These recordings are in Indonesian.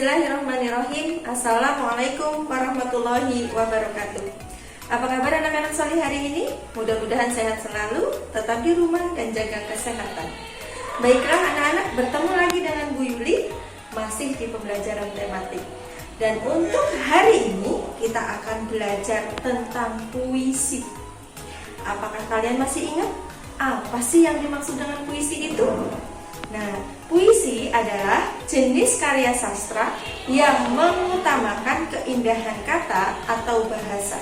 Bismillahirrahmanirrahim. Assalamualaikum warahmatullahi wabarakatuh. Apa kabar anak-anak solih hari ini? Mudah-mudahan sehat selalu, tetap di rumah dan jaga kesehatan. Baiklah anak-anak, bertemu lagi dengan Bu Yuli, masih di pembelajaran tematik. Dan untuk hari ini kita akan belajar tentang puisi. Apakah kalian masih ingat apa sih yang dimaksud dengan puisi itu? Nah, puisi adalah jenis karya sastra yang mengutamakan keindahan kata atau bahasa.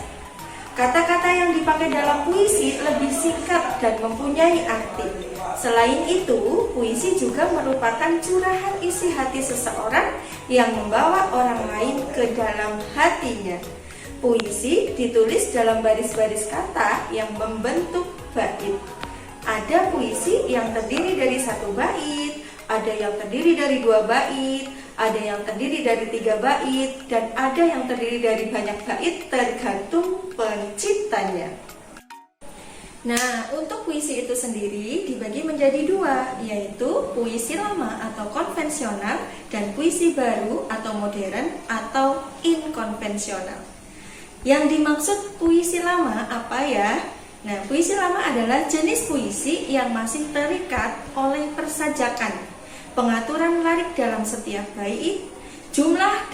Kata-kata yang dipakai dalam puisi lebih singkat dan mempunyai arti. Selain itu, puisi juga merupakan curahan isi hati seseorang yang membawa orang lain ke dalam hatinya. Puisi ditulis dalam baris-baris kata yang membentuk bait. Ada puisi yang terdiri dari 1 bait, ada yang terdiri dari 2 bait, ada yang terdiri dari 3 bait, dan ada yang terdiri dari banyak bait tergantung penciptanya. Nah, untuk puisi itu sendiri dibagi menjadi 2, yaitu puisi lama atau konvensional dan puisi baru atau modern atau inkonvensional. Yang dimaksud puisi lama apa ya? Nah, puisi lama adalah jenis puisi yang masih terikat oleh persajakan, pengaturan lirik dalam setiap bait, jumlah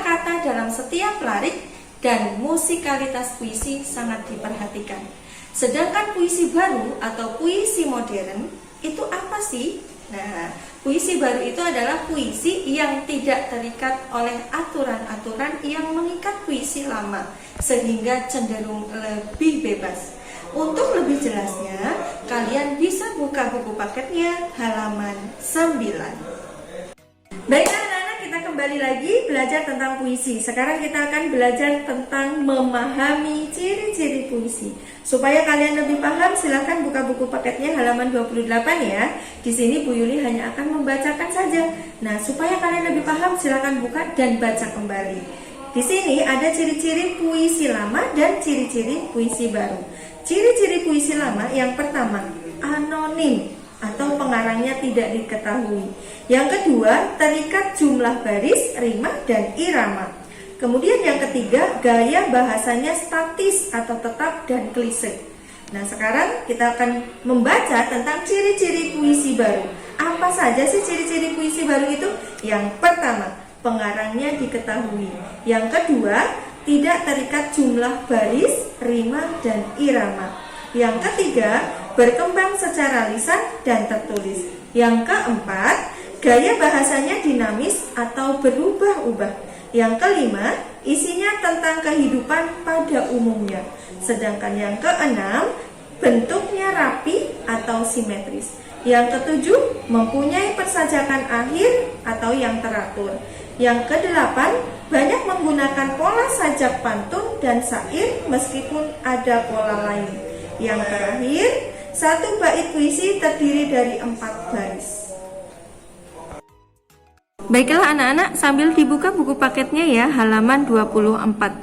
kata dalam setiap lirik, dan musikalitas puisi sangat diperhatikan. Sedangkan puisi baru atau puisi modern itu apa sih? Nah, puisi baru itu adalah puisi yang tidak terikat oleh aturan-aturan yang mengikat puisi lama, sehingga cenderung lebih bebas. Untuk lebih jelasnya, kalian bisa buka buku paketnya halaman 9. Baiklah anak-anak, kita kembali lagi belajar tentang puisi. Sekarang kita akan belajar tentang memahami ciri-ciri puisi. Supaya kalian lebih paham, silahkan buka buku paketnya halaman 28 ya. Di sini Bu Yuli hanya akan membacakan saja. Nah, supaya kalian lebih paham, silahkan buka dan baca kembali. Di sini ada ciri-ciri puisi lama dan ciri-ciri puisi baru. Ciri-ciri puisi lama yang pertama, anonim atau pengarangnya tidak diketahui. Yang kedua, terikat jumlah baris, rima, dan irama. Kemudian yang ketiga, gaya bahasanya statis atau tetap dan klise. Nah, sekarang kita akan membaca tentang ciri-ciri puisi baru. Apa saja sih ciri-ciri puisi baru itu? Yang pertama, pengarangnya diketahui. Yang kedua, tidak terikat jumlah baris, rima, dan irama. Yang ketiga, berkembang secara lisan dan tertulis. Yang keempat, gaya bahasanya dinamis atau berubah-ubah. Yang kelima, isinya tentang kehidupan pada umumnya. Sedangkan yang keenam, bentuknya rapi atau simetris. Yang ketujuh, mempunyai persajakan akhir atau yang teratur. Yang kedelapan, banyak menggunakan pola sajak pantun dan syair meskipun ada pola lain. Yang terakhir, 1 bait puisi terdiri dari 4 baris. Baiklah anak-anak, sambil dibuka buku paketnya ya, halaman 24.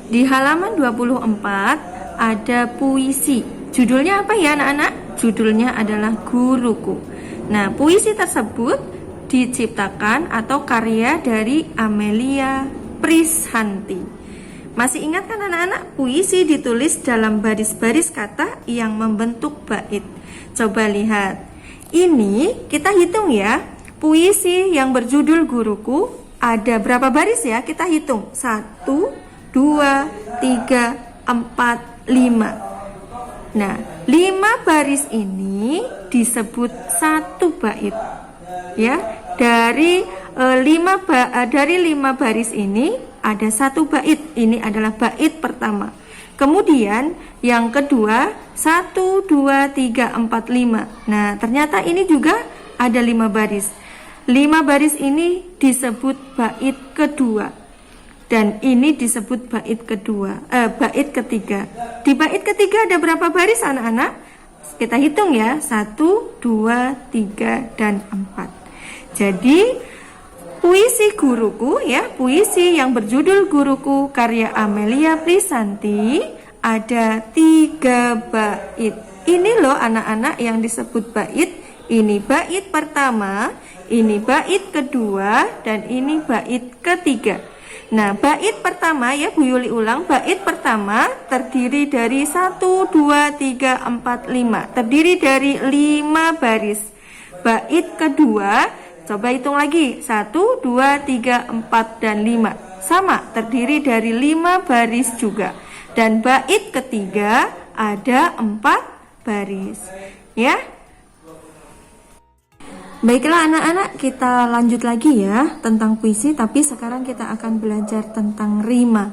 Di halaman 24 ada puisi. Judulnya apa ya anak-anak? Judulnya adalah Guruku. Nah, puisi tersebut diciptakan atau karya dari Amelia Prishanti. Masih ingat kan anak-anak? Puisi ditulis dalam baris-baris kata yang membentuk bait. Coba lihat. Ini kita hitung ya. Puisi yang berjudul Guruku ada berapa baris ya? Kita hitung. 1, 2, 3, 4, 5. Nah, 5 baris ini disebut 1 bait. Ya, dari 5 baris ini ada 1 bait. Ini adalah bait pertama. Kemudian yang kedua 1, 2, 3, 4, 5. Nah, ternyata ini juga ada 5 baris. 5 baris ini disebut bait kedua. Dan ini disebut bait ketiga. Di bait ketiga ada berapa baris anak-anak? Kita hitung ya, 1, 2, 3, dan 4. Jadi puisi Guruku ya, puisi yang berjudul Guruku karya Amelia Prishanti ada 3 bait. Ini loh anak-anak yang disebut bait, Ini bait pertama, ini bait kedua, dan ini bait ketiga. Nah, bait pertama ya Bu Yuli ulang, bait pertama terdiri dari 1, 2, 3, 4, 5. Terdiri dari 5 baris. Bait kedua, coba hitung lagi, 1, 2, 3, 4, dan 5. Sama, terdiri dari 5 baris juga. Dan bait ketiga ada 4 baris. Ya. Baiklah anak-anak, kita lanjut lagi ya tentang puisi, tapi sekarang kita akan belajar tentang rima.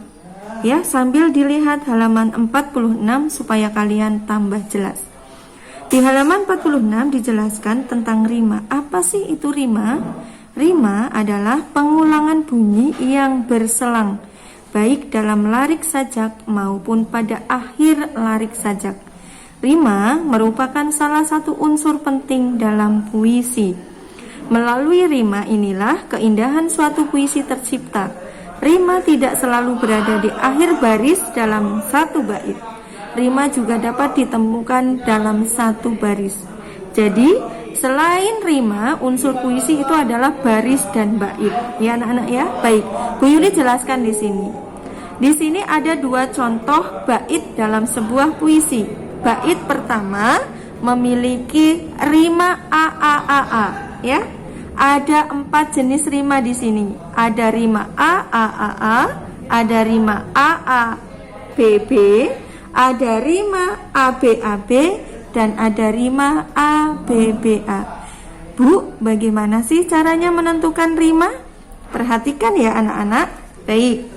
Ya, sambil dilihat halaman 46 supaya kalian tambah jelas. Di halaman 46 dijelaskan tentang rima. Apa sih itu rima? Rima adalah pengulangan bunyi yang berselang, baik dalam larik sajak maupun pada akhir larik sajak. Rima merupakan salah satu unsur penting dalam puisi. Melalui rima inilah keindahan suatu puisi tercipta. Rima tidak selalu berada di akhir baris dalam satu bait. Rima juga dapat ditemukan dalam satu baris. Jadi, selain rima, unsur puisi itu adalah baris dan bait. Ya anak-anak ya. Baik, Bu Yuli jelaskan di sini. Di sini ada 2 contoh bait dalam sebuah puisi. Bait pertama memiliki rima a ya. Ada 4 jenis rima di sini. Ada rima a, ada rima a, b, ada rima ab, dan ada rima a, b, a. Bu, bagaimana sih caranya menentukan rima? Perhatikan ya anak-anak. Baik.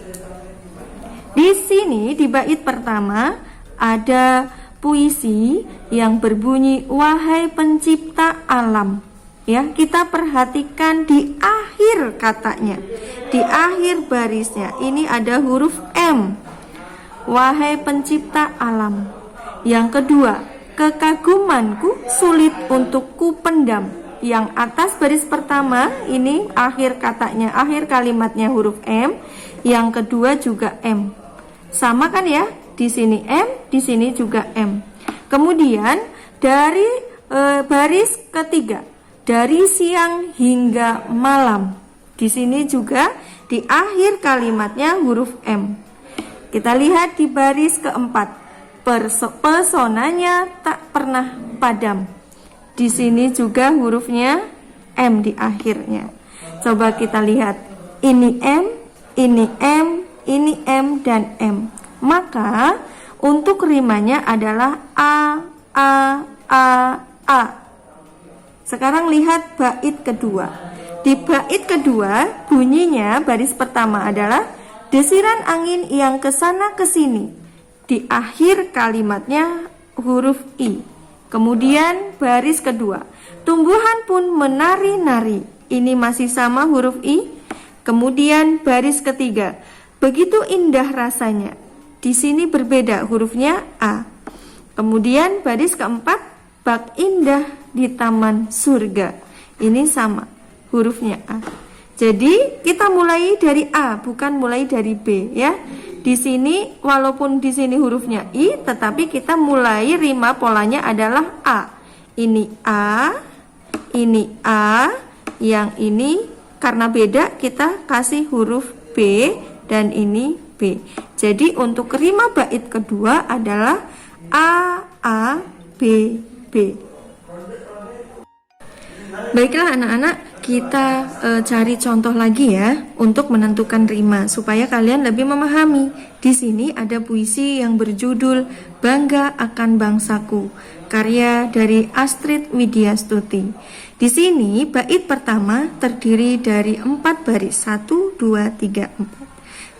Di sini di bait pertama ada puisi yang berbunyi wahai pencipta alam. Ya, kita perhatikan di akhir katanya. Di akhir barisnya ini ada huruf M. Wahai pencipta alam. Yang kedua, kekagumanku sulit untuk ku pendam. Yang atas baris pertama ini akhir katanya, akhir kalimatnya huruf M. Yang kedua juga M. Sama kan ya? Di sini M, di sini juga M. Kemudian dari baris ketiga, dari siang hingga malam. Di sini juga di akhir kalimatnya huruf M. Kita lihat di baris keempat, pesonanya tak pernah padam. Di sini juga hurufnya M di akhirnya. Coba kita lihat, ini M, ini M, ini M, dan M. Maka untuk rimanya adalah A. Sekarang lihat bait kedua. Di bait kedua bunyinya baris pertama adalah desiran angin yang kesana kesini. Di akhir kalimatnya huruf I. Kemudian baris kedua, tumbuhan pun menari-nari. Ini masih sama huruf I. Kemudian baris ketiga, begitu indah rasanya. Di sini berbeda hurufnya A. Kemudian baris keempat, bak indah di taman surga. Ini sama hurufnya A. Jadi kita mulai dari A, bukan mulai dari B ya. Di sini walaupun di sini hurufnya I, tetapi kita mulai rima polanya adalah A. Ini A, ini A, yang ini karena beda kita kasih huruf B dan ini B. Jadi untuk rima bait kedua adalah A, B, B. Baiklah anak-anak, kita cari contoh lagi ya untuk menentukan rima supaya kalian lebih memahami. Di sini ada puisi yang berjudul Bangga Akan Bangsaku, karya dari Astrid Widyastuti. Di sini bait pertama terdiri dari 4 baris, 1, 2, 3, 4.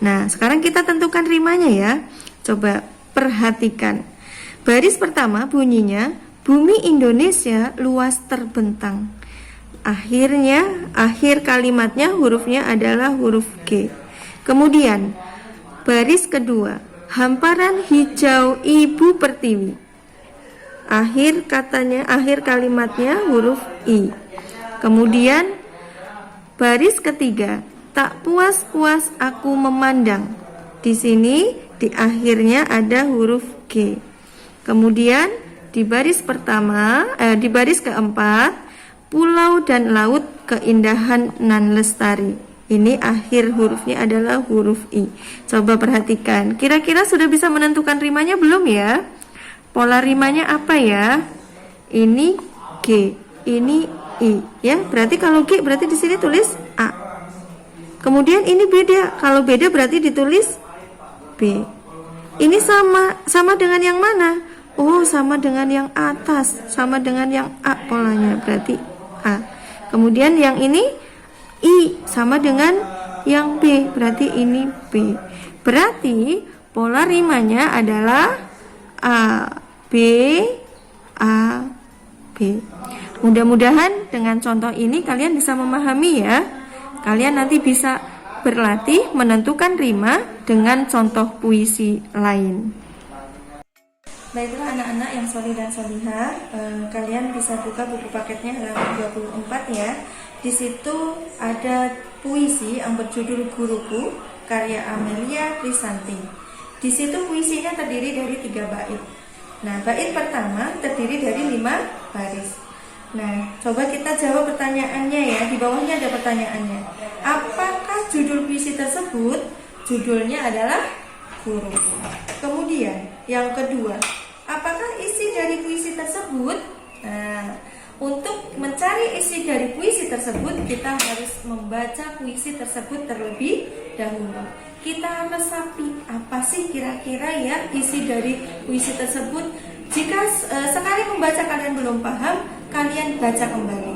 Nah, sekarang kita tentukan rimanya ya. Coba perhatikan. Baris pertama bunyinya, bumi Indonesia luas terbentang. Akhir kalimatnya hurufnya adalah huruf G. Kemudian, baris kedua, hamparan hijau Ibu Pertiwi. Akhir kalimatnya huruf I. Kemudian, baris ketiga, tak puas-puas aku memandang. Di sini di akhirnya ada huruf G. Kemudian di baris keempat pulau dan laut keindahan nan lestari. Ini akhir hurufnya adalah huruf I. Coba perhatikan, kira-kira sudah bisa menentukan rimanya belum ya? Pola rimanya apa ya? Ini G, ini I, ya. Berarti kalau G berarti di sini tulis A. Kemudian ini beda, kalau beda berarti ditulis B. Ini sama dengan yang mana? Oh, sama dengan yang atas, sama dengan yang A polanya, berarti A. Kemudian yang ini I, sama dengan yang B, berarti ini B. Berarti pola rimanya adalah A, B, A, B. Mudah-mudahan dengan contoh ini kalian bisa memahami ya. Kalian nanti bisa berlatih menentukan rima dengan contoh puisi lain. Baiklah anak-anak yang solih dan solihah, kalian bisa buka buku paketnya halaman 24 ya. Di situ ada puisi yang berjudul Guruku karya Amelia Krisanti. Di situ puisinya terdiri dari 3 bait. Nah, bait pertama terdiri dari 5 baris. Nah, coba kita jawab pertanyaannya ya. Di bawahnya ada pertanyaannya. Apakah judul puisi tersebut? Judulnya adalah Guruku. Kemudian yang kedua, apakah isi dari puisi tersebut? Nah, untuk mencari isi dari puisi tersebut, kita harus membaca puisi tersebut terlebih dahulu. Kita resapi apa sih kira-kira ya isi dari puisi tersebut. Jika sekali membaca kalian belum paham, kalian baca kembali.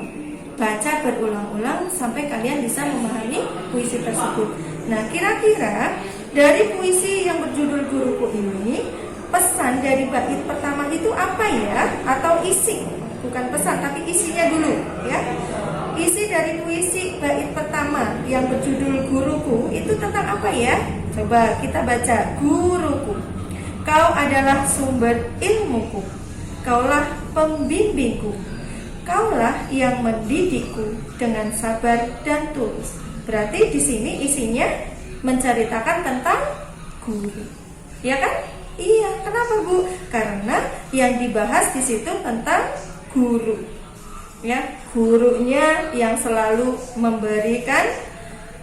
Baca berulang-ulang sampai kalian bisa memahami puisi tersebut. Nah, kira-kira dari puisi yang berjudul Guruku ini, pesan dari bait pertama itu apa ya? Atau isi? Bukan pesan, tapi isinya dulu ya. Isi dari puisi bait pertama yang berjudul Guruku itu tentang apa ya? Coba kita baca. Guruku, kau adalah sumber ilmuku, kaulah pembimbingku, kaulah yang mendidikku dengan sabar dan tulus. Berarti di sini isinya menceritakan tentang guru, ya kan? Iya, kenapa Bu? Karena yang dibahas di situ tentang guru, ya, gurunya yang selalu memberikan,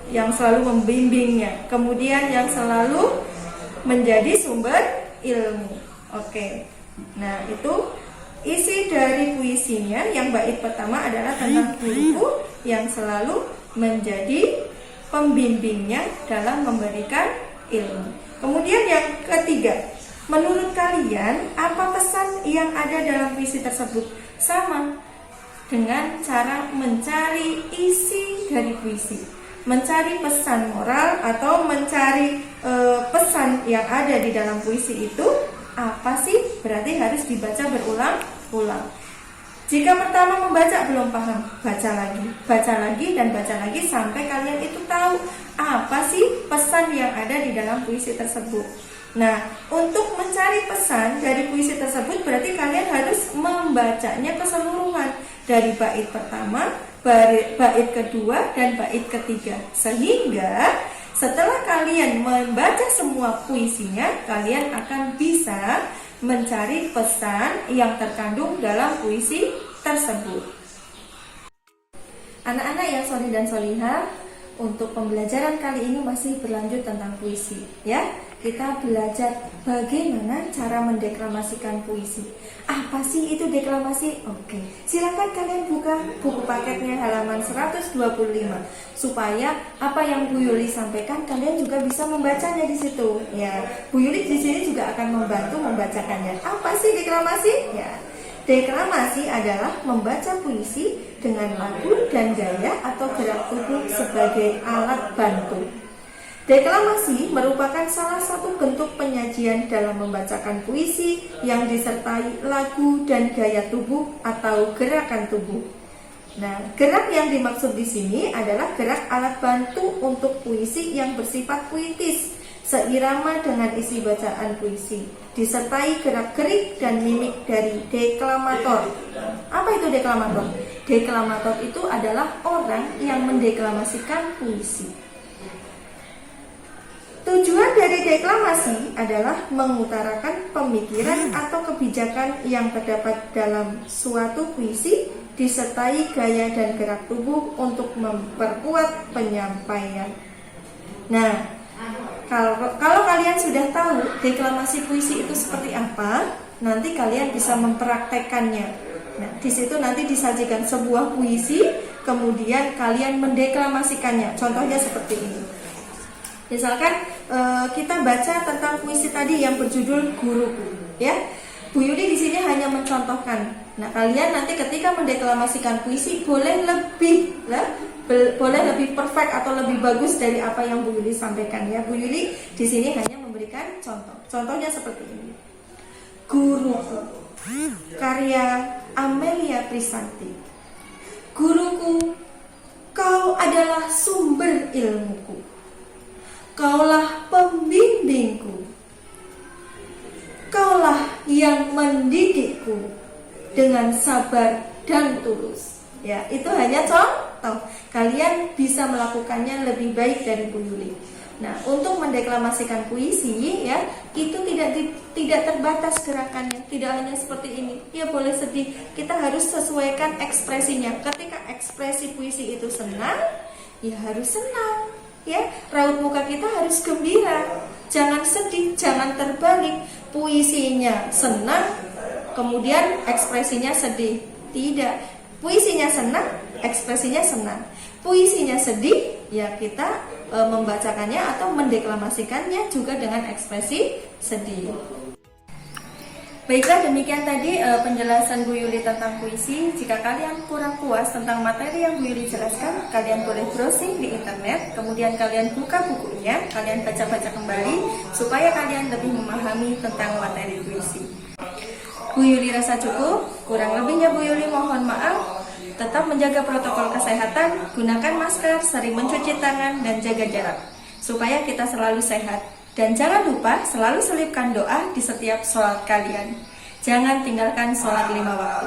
yang selalu membimbingnya, kemudian yang selalu menjadi sumber ilmu. Oke, nah itu isi dari puisinya. Yang bait pertama adalah tentang guruku yang selalu menjadi pembimbingnya dalam memberikan ilmu. Kemudian yang ketiga, menurut kalian apa pesan yang ada dalam puisi tersebut? Sama dengan cara mencari isi dari puisi, mencari pesan moral atau mencari pesan yang ada di dalam puisi itu apa sih? Berarti harus dibaca berulang-ulang. Jika pertama membaca belum paham, baca lagi dan baca lagi sampai kalian itu tahu apa sih pesan yang ada di dalam puisi tersebut. Nah, untuk mencari pesan dari puisi tersebut berarti kalian harus membacanya keseluruhan dari bait pertama, bait kedua, dan bait ketiga. Sehingga setelah kalian membaca semua puisinya, kalian akan bisa mencari pesan yang terkandung dalam puisi tersebut. Anak-anak yang solih dan solihah, untuk pembelajaran kali ini masih berlanjut tentang puisi, ya. Kita belajar bagaimana cara mendeklamasikan puisi. Apa sih itu deklamasi? Oke, silakan kalian buka buku paketnya halaman 125 supaya apa yang Bu Yuli sampaikan kalian juga bisa membacanya di situ. Ya, Bu Yuli di sini juga akan membantu membacakannya. Apa sih deklamasi? Ya, deklamasi adalah membaca puisi dengan lagu dan gaya atau gerak tubuh sebagai alat bantu. Deklamasi merupakan salah satu bentuk penyajian dalam membacakan puisi yang disertai lagu dan gaya tubuh atau gerakan tubuh. Nah, gerak yang dimaksud di sini adalah gerak alat bantu untuk puisi yang bersifat puitis, seirama dengan isi bacaan puisi, disertai gerak-gerik dan mimik dari deklamator. Apa itu deklamator? Deklamator itu adalah orang yang mendeklamasikan puisi. Tujuan dari deklamasi adalah mengutarakan pemikiran atau kebijakan yang terdapat dalam suatu puisi disertai gaya dan gerak tubuh untuk memperkuat penyampaian. Nah, kalau kalian sudah tahu deklamasi puisi itu seperti apa, nanti kalian bisa mempraktekkannya. Nah, di situ nanti disajikan sebuah puisi, kemudian kalian mendeklamasikannya. Contohnya seperti ini. Misalkan kita baca tentang puisi tadi yang berjudul Guruku, ya. Bu Yuli di sini hanya mencontohkan. Nah, kalian nanti ketika mendeklamasikan puisi boleh lebih perfect atau lebih bagus dari apa yang Bu Yuli sampaikan, ya. Bu Yuli di sini hanya memberikan contoh. Contohnya seperti ini. Guruku, karya Amelia Prisanti. Guruku, kau adalah sumber ilmuku. Kaulah pembimbingku. Kaulah yang mendidikku dengan sabar dan tulus. Ya, itu hanya contoh. Kalian bisa melakukannya lebih baik dari Bu Yuli. Nah, untuk mendeklamasikan puisi, ya, itu tidak terbatas gerakannya. Tidak hanya seperti ini. Ya, boleh sedih. Kita harus sesuaikan ekspresinya. Ketika ekspresi puisi itu senang, ya harus senang. Ya, raut muka kita harus gembira. Jangan sedih, jangan terbalik. Puisinya senang, kemudian ekspresinya sedih. Tidak. Puisinya senang, ekspresinya senang. Puisinya sedih, ya kita membacakannya atau mendeklamasikannya juga dengan ekspresi sedih. Baiklah, demikian tadi penjelasan Bu Yuli tentang puisi. Jika kalian kurang puas tentang materi yang Bu Yuli jelaskan, kalian boleh browsing di internet, kemudian kalian buka bukunya, kalian baca-baca kembali supaya kalian lebih memahami tentang materi puisi. Bu Yuli rasa cukup, kurang lebihnya Bu Yuli mohon maaf. Tetap menjaga protokol kesehatan, gunakan masker, sering mencuci tangan, dan jaga jarak supaya kita selalu sehat. Dan jangan lupa selalu selipkan doa di setiap sholat kalian. Jangan tinggalkan sholat 5 waktu.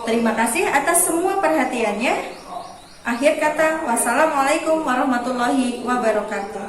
Terima kasih atas semua perhatiannya. Akhir kata, wassalamualaikum warahmatullahi wabarakatuh.